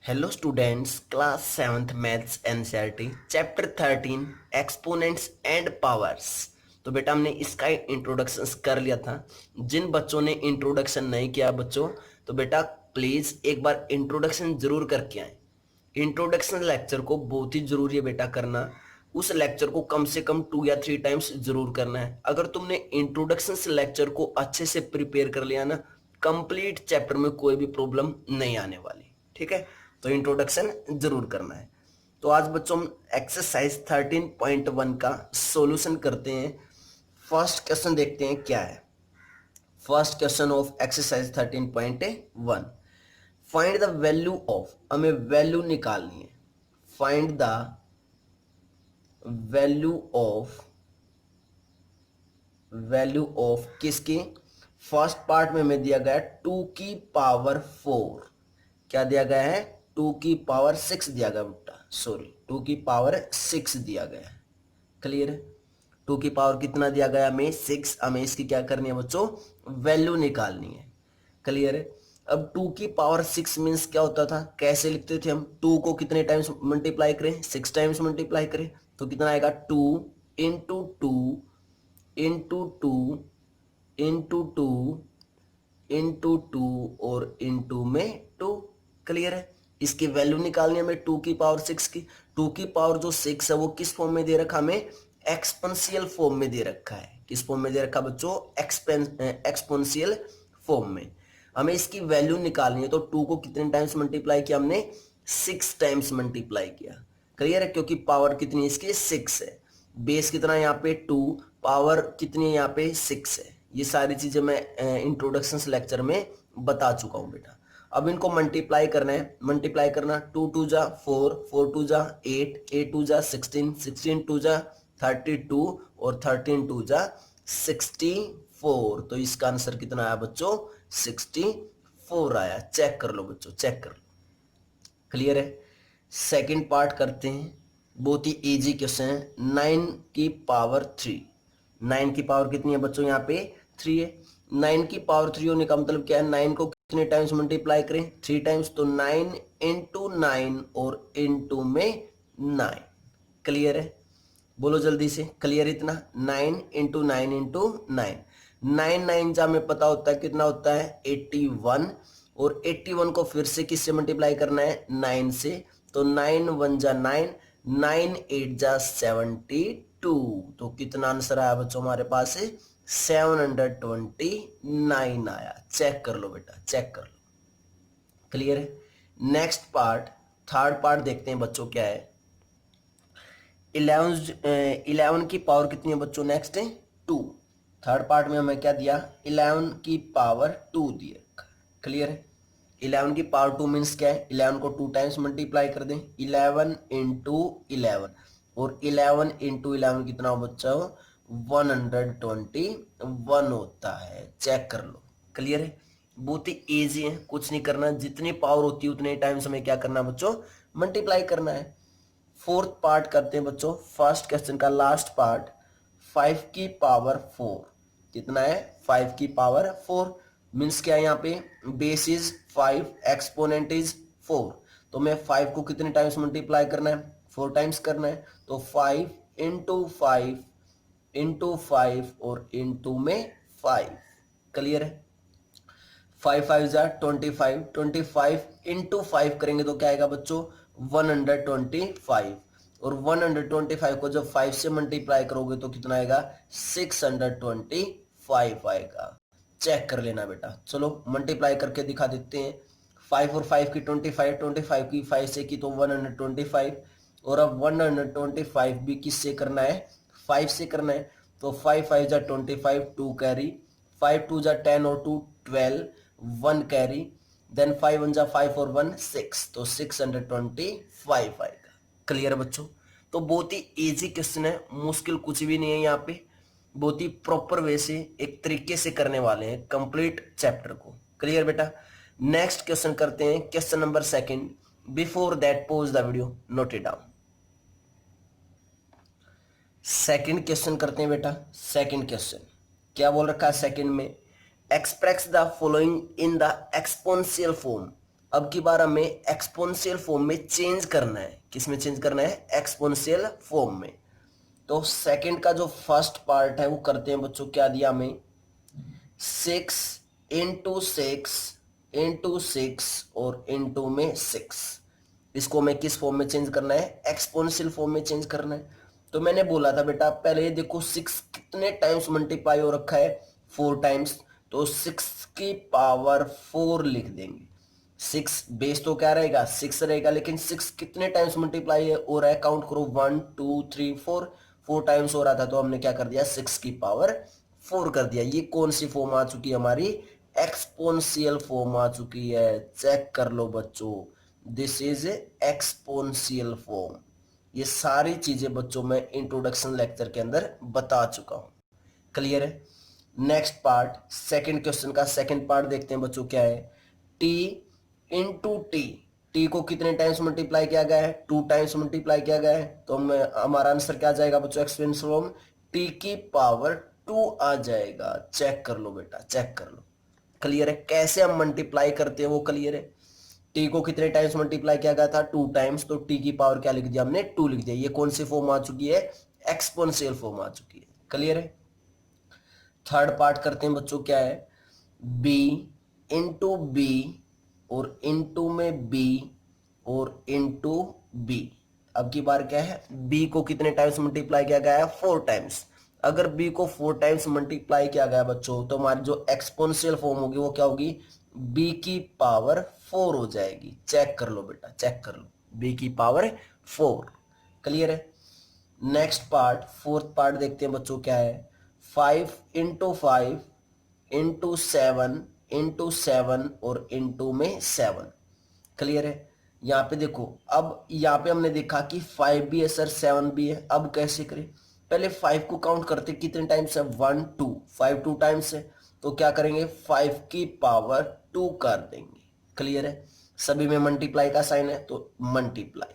Hello students, class 7th maths NCERT chapter 13 exponents and powers. तो बेटा हमने इसका इंट्रोडक्शन कर लिया था। जिन बच्चों ने इंट्रोडक्शन नहीं किया बच्चों, तो बेटा प्लीज एक बार इंट्रोडक्शन जरूर करके आए। इंट्रोडक्शन लेक्चर को बहुत ही जरूरी है बेटा करना। उस लेक्चर को कम से कम 2 या 3 टाइम्स जरूर करना है। अगर तुमने इंट्रोडक्शन लेक्चर को अच्छे से प्रिपेयर कर लिया ना, कंप्लीट चैप्टर में कोई भी प्रॉब्लम नहीं आने वाली। ठीक है, तो इंट्रोडक्शन जरूर करना है। तो आज बच्चों हम एक्सरसाइज 13.1 का सॉल्यूशन करते हैं। फर्स्ट क्वेश्चन देखते हैं क्या है। First question of exercise 13.1, find the value of, हमें वैल्यू निकालनी है। फाइंड द वैल्यू ऑफ किसकी। फर्स्ट पार्ट में हमें दिया गया है 2 की पावर 4। क्या दिया गया है? 2 की पावर 6 दिया गया बेटा, सॉरी 2 की पावर 6 दिया गया है। क्लियर है? 2 की पावर कितना दिया गया हमें? 6। हमें इसकी क्या करनी है बच्चों? वैल्यू निकालनी है। क्लियर है? अब 2 की पावर 6 मीन्स क्या होता था, कैसे लिखते थे हम? 2 को कितने टाइम्स मल्टीप्लाई करें? 6 टाइम्स मल्टीप्लाई करें तो कितना आएगा? 2 इंटू 2 इंटू 2 इंटू 2 इंटू 2 और इंटू में 2। क्लियर है? इसकी वैल्यू निकालनी है हमें 2 की पावर 6 की। 2 की पावर जो 6 है वो किस फॉर्म में दे रखा हमें? एक्सपोनेंशियल फॉर्म में दे रखा है। किस फॉर्म में दे रखा बच्चों? एक्सपोनेंशियल फॉर्म में। हमें इसकी वैल्यू निकालनी है तो 2 को कितने टाइम्स मल्टीप्लाई किया हमने? 6 टाइम्स मल्टीप्लाई किया। क्लियर है? क्योंकि पावर कितनी इसकी? 6 है। बेस कितना है यहाँ पे? 2। पावर कितनी है यहाँ पे? 6 है। ये सारी चीजें मैं इंट्रोडक्शन लेक्चर में बता चुका हूँ बेटा। अब इनको मल्टीप्लाई करना है। मल्टीप्लाई करना, 2 2 जा 4, 4 2 जा 8, 8 2 जा 16, 16 2 जा 32 और 13 2 जा 64। तो इसका आंसर कितना आया बच्चों? 64 आया। चेक कर लो बच्चों, चेक कर लो। क्लियर है? सेकंड पार्ट करते हैं। बहुत ही इजी क्वेश्चन है। 9 की पावर 3। 9 की पावर कितनी है बच्चों? यहाँ पे 3 है। 9 की पावर 3 होने का मतलब क्या है? 9 को कितने टाइम्स मल्टीप्लाई करें? 3 टाइम्स। तो 9 इंटू 9 और इंटू में 9। क्लियर है? बोलो जल्दी से, क्लियर इतना? 9 इंटू 9 इंटू 9। 9 9 जा हमें पता होता है कितना होता है? 81। और 81 को फिर से किससे मल्टीप्लाई करना है? 9 से। तो 9 1 जा 9, 9 8 जा 72। तो कितना आंसर आया बच्चों हमारे पास? 729 आया। चेक कर लो बेटा, चेक कर लो। क्लियर है? नेक्स्ट पार्ट, थर्ड पार्ट देखते हैं बच्चों क्या है। 11 की पावर कितनी है बच्चों? नेक्स्ट है 2। थर्ड पार्ट में हमें क्या दिया? 11 की पावर 2 दिया। क्लियर है? 11 की पावर 2 मीन्स क्या है? 11 को 2 टाइम्स मल्टीप्लाई कर दें। 11 इंटू 11 और 11 इंटू 11 कितना हो बच्चा? 121 होता है। चेक कर लो। क्लियर है? बहुत ही इजी है, कुछ नहीं करना। जितनी पावर होती है उतने टाइम्स हमें क्या करना बच्चों? मल्टीप्लाई करना है। फोर्थ पार्ट करते हैं बच्चों, फर्स्ट क्वेश्चन का लास्ट पार्ट। 5 की पावर 4 कितना है? 5 की पावर 4 मीन्स क्या है? यहाँ पे बेस इज 5, एक्सपोनेंट इज 4। तो मैं 5 को कितने टाइम्स मल्टीप्लाई करना है? 4 टाइम्स करना है। तो 5 इंटू 5 इंटू 5 और इंटू में 5। क्लियर है? 5 5 जा 25, 25 इंटू 5 करेंगे तो क्या आएगा बच्चों? 125। और 125 को जब 5 से मल्टीप्लाई करोगे तो कितना आएगा? 625 आएगा। चेक कर लेना बेटा। चलो मल्टीप्लाई करके दिखा देते हैं। 5 और 5 की 25, 25 की 5 से की तो 125। और अब 125 भी किससे करना है? 5 से करना है। तो 5 5 जा 25, 2 कैरी, 5 2 जा 10 और 2 12, 1 कैरी, देन 5 1 जा 5 और 1 6, तो 625 आएगा। क्लियर बच्चों? तो बहुत ही इजी क्वेश्चन है, मुश्किल कुछ भी नहीं है यहाँ पे। बहुत ही प्रॉपर वे से एक तरीके से करने वाले हैं कंप्लीट चैप्टर को। क्लियर बेटा? नेक्स्ट क्वेश्चन करते हैं, question number second. Before that pause the video, note it down. Second question करते हैं बेटा। सेकंड क्वेश्चन क्या बोल रखा है सेकंड में? Express the following in the exponential form. अब की बार हमें एक्सपोनेंशियल फॉर्म में चेंज करना है। किस में चेंज करना है? एक्सपोनेंशियल फॉर्म में। तो सेकंड का जो फर्स्ट पार्ट है वो करते हैं बच्चों। क्या दिया हमें? 6 × 6 × 6 और इंटू में 6। इसको हमें किस फॉर्म में चेंज करना है? एक्सपोनेंशियल फॉर्म में चेंज करना है। तो मैंने बोला था बेटा पहले देखो 6 कितने टाइम्स मल्टीप्लाई हो रखा है? 4 टाइम्स। तो 6 की पावर 4 लिख देंगे। 6 बेस तो क्या रहेगा? 6 रहेगा, लेकिन 6 कितने टाइम्स मल्टीप्लाई हो रहा है? काउंट करो, 1 2 3 4। 4 टाइम्स हो रहा था तो हमने क्या कर दिया? 6 की पावर 4 कर दिया। ये कौन सी फॉर्म आ चुकी है हमारी? एक्सपोनेंशियल फॉर्म आ चुकी है। चेक कर लो बच्चों, दिस इज एक्सपोनेंशियल फॉर्म। ये सारी चीजें बच्चों मैं इंट्रोडक्शन लेक्चर के अंदर बता चुका हूं। क्लियर है? नेक्स्ट पार्ट, सेकंड क्वेश्चन का सेकंड पार्ट देखते हैं बच्चों। क्या है? T into T. टी को कितने टाइम्स मल्टीप्लाई किया गया है? 2 टाइम्स मल्टीप्लाई किया गया है। तो हमारा आंसर क्या आ जाएगा बच्चों? एक्सपोनेंशियल फॉर्म t की पावर 2 आ जाएगा। चेक कर लो बेटा, चेक कर लो। क्लियर है? कैसे हम मल्टीप्लाई करते हैं वो क्लियर है? टी को कितने टाइम्स मल्टीप्लाई किया गया था? 2 टाइम्स। तो टी की पावर क्या लिख दिया हमने? 2 लिख दिया। ये कौन सी फॉर्म आ चुकी है? एक्सपोनेंशियल फॉर्म आ चुकी है। क्लियर है? थर्ड पार्ट करते हैं बच्चों। क्या है? बी इंटू बी और इंटू में बी और इंटू बी। अब की बार क्या है? बी को कितने टाइम्स मल्टीप्लाई किया गया है? 4 टाइम्स। अगर बी को 4 टाइम्स मल्टीप्लाई किया गया बच्चों तो हमारी जो एक्सपोनेंशियल फॉर्म होगी वो क्या होगी? b की पावर 4 हो जाएगी। चेक कर लो बेटा, चेक कर लो, b की पावर 4। क्लियर है? नेक्स्ट पार्ट, फोर्थ पार्ट देखते हैं बच्चों। क्या है? 5 × 5 × 7 × 7 और इंटू में 7। क्लियर है? यहाँ पे देखो, अब यहाँ पे हमने देखा कि 5 भी है सर, 7 भी है। अब कैसे करें? पहले 5 को काउंट करते, कितने टाइम्स है? 1 2। 5 2 टाइम्स है तो क्या करेंगे? 5 की पावर 2 कर देंगे। क्लियर है? सभी में मल्टीप्लाई का साइन है तो मल्टीप्लाई।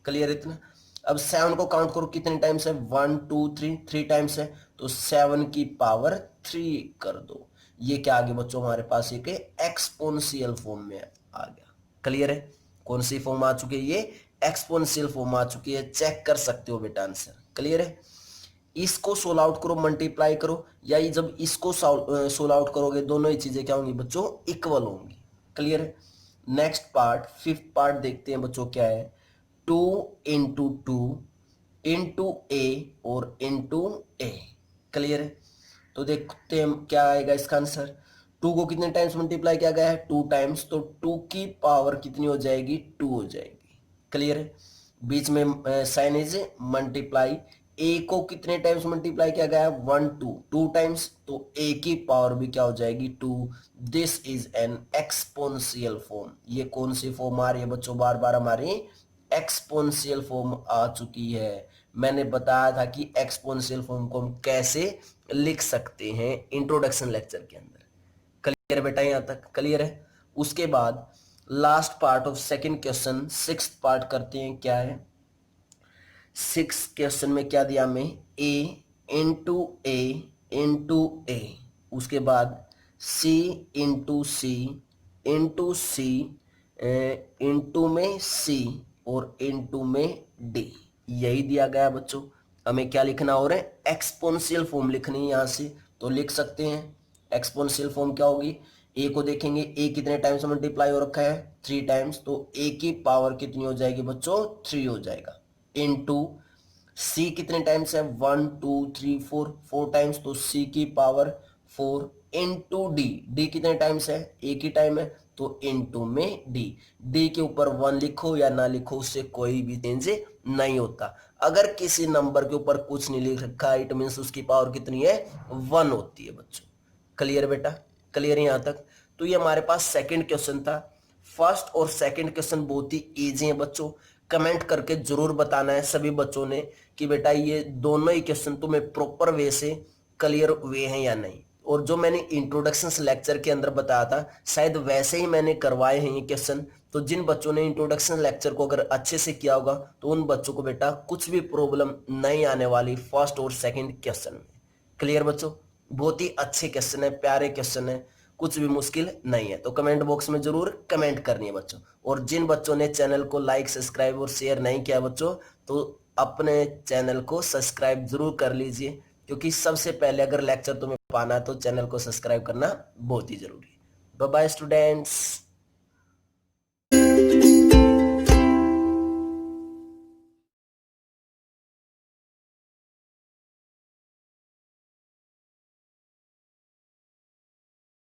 क्लियर इतना? अब 7 को काउंट करो, कितने टाइम्स है? 1 2 3। 3 टाइम्स है तो 7 की पावर 3 कर दो। ये क्या आ गया बच्चों? हमारे पास एक एक्सपोनेंशियल फॉर्म में आ गया। क्लियर है? कौन सी फॉर्म आ चुकी है? ये एक्सपोनेंशियल फॉर्म आ चुकी है। चेक कर सकते हो बेटा आंसर। क्लियर है? इसको सोल आउट करो, मल्टीप्लाई करो, या ये जब इसको सोल आउट करोगे दोनों ही चीजें क्या होंगी बच्चों? इक्वल होंगी। क्लियर है? नेक्स्ट पार्ट, फिफ्थ पार्ट देखते हैं बच्चों। क्या है? 2 × 2 × a और इंटू a। क्लियर है? तो देखते हैं क्या आएगा इसका आंसर। 2 को कितने टाइम्स मल्टीप्लाई किया गया है? 2 टाइम्स। तो 2 की पावर कितनी हो जाएगी? 2 हो जाएगी। क्लियर है? बीच में साइन इज मल्टीप्लाई। ए को कितने टाइम्स मल्टीप्लाई किया गया है? 1 2। 2 टाइम्स। तो ए की पावर भी क्या हो जाएगी? 2। This is an exponential form. ये कौन सी फॉर्म आ रही है बच्चों? बार बार हमारी एक्सपोनेंशियल फॉर्म आ चुकी है। मैंने बताया था कि एक्सपोनेंशियल फॉर्म को हम कैसे लिख सकते हैं इंट्रोडक्शन लेक्चर के अंदर। क्लियर बेटा? यहां तक क्लियर है? उसके बाद last part of second question, sixth part करते हैं। क्या है? सिक्स क्वेश्चन में क्या दिया हमें? a इंटू ए। उसके बाद c इंटू सी इंटू सी इंटू में c और इंटू में d। यही दिया गया है बच्चों। हमें क्या लिखना हो रहा है? एक्सपोनेंशियल फॉर्म लिखनी है यहां से। तो लिख सकते हैं एक्सपोनेंशियल फॉर्म क्या होगी? ए को देखेंगे, ए कितने टाइम्स मल्टीप्लाई हो रखा है? 3 टाइम्स। तो ए की पावर कितनी हो जाएगी बच्चों? 3 हो जाएगा। इनटू सी कितने टाइम्स है? 1 2 3 4। 4 टाइम्स। तो सी की पावर 4 इनटू डी। डी कितने टाइम्स है? एक ही टाइम है तो इनटू में डी। डी के ऊपर 1 लिखो या ना लिखो, उससे कोई भी चेंज नहीं होता। अगर किसी नंबर के ऊपर कुछ नहीं लिख रखा, इट मीन्स उसकी पावर कितनी है? 1 होती है बच्चों। क्लियर बेटा? क्लियर है यहां तक? तो ये हमारे पास सेकंड क्वेश्चन था। फर्स्ट और सेकंड क्वेश्चन बहुत ही इजी है बच्चों। कमेंट करके जरूर बताना है सभी बच्चों ने कि बेटा ये दोनों ही क्वेश्चन तुम्हें प्रॉपर वे से क्लियर हुए हैं या नहीं। और जो मैंने इंट्रोडक्शन लेक्चर के अंदर बताया था शायद वैसे ही मैंने करवाए हैं ये क्वेश्चन। तो जिन बच्चों ने इंट्रोडक्शन लेक्चर को अगर अच्छे से किया होगा तो उन बच्चों को बेटा कुछ भी प्रॉब्लम नहीं आने वाली फर्स्ट और सेकंड क्वेश्चन में। क्लियर बच्चों? बहुत ही अच्छे क्वेश्चन है, प्यारे क्वेश्चन है। कुछ भी मुश्किल नहीं है। तो कमेंट बॉक्स में जरूर कमेंट करनी है बच्चों। और जिन बच्चों ने चैनल को लाइक सब्सक्राइब और शेयर नहीं किया बच्चों, तो अपने चैनल को सब्सक्राइब जरूर कर लीजिए, क्योंकि सबसे पहले अगर लेक्चर तुम्हें पाना है तो चैनल को सब्सक्राइब करना बहुत ही जरूरी है। Bye bye students.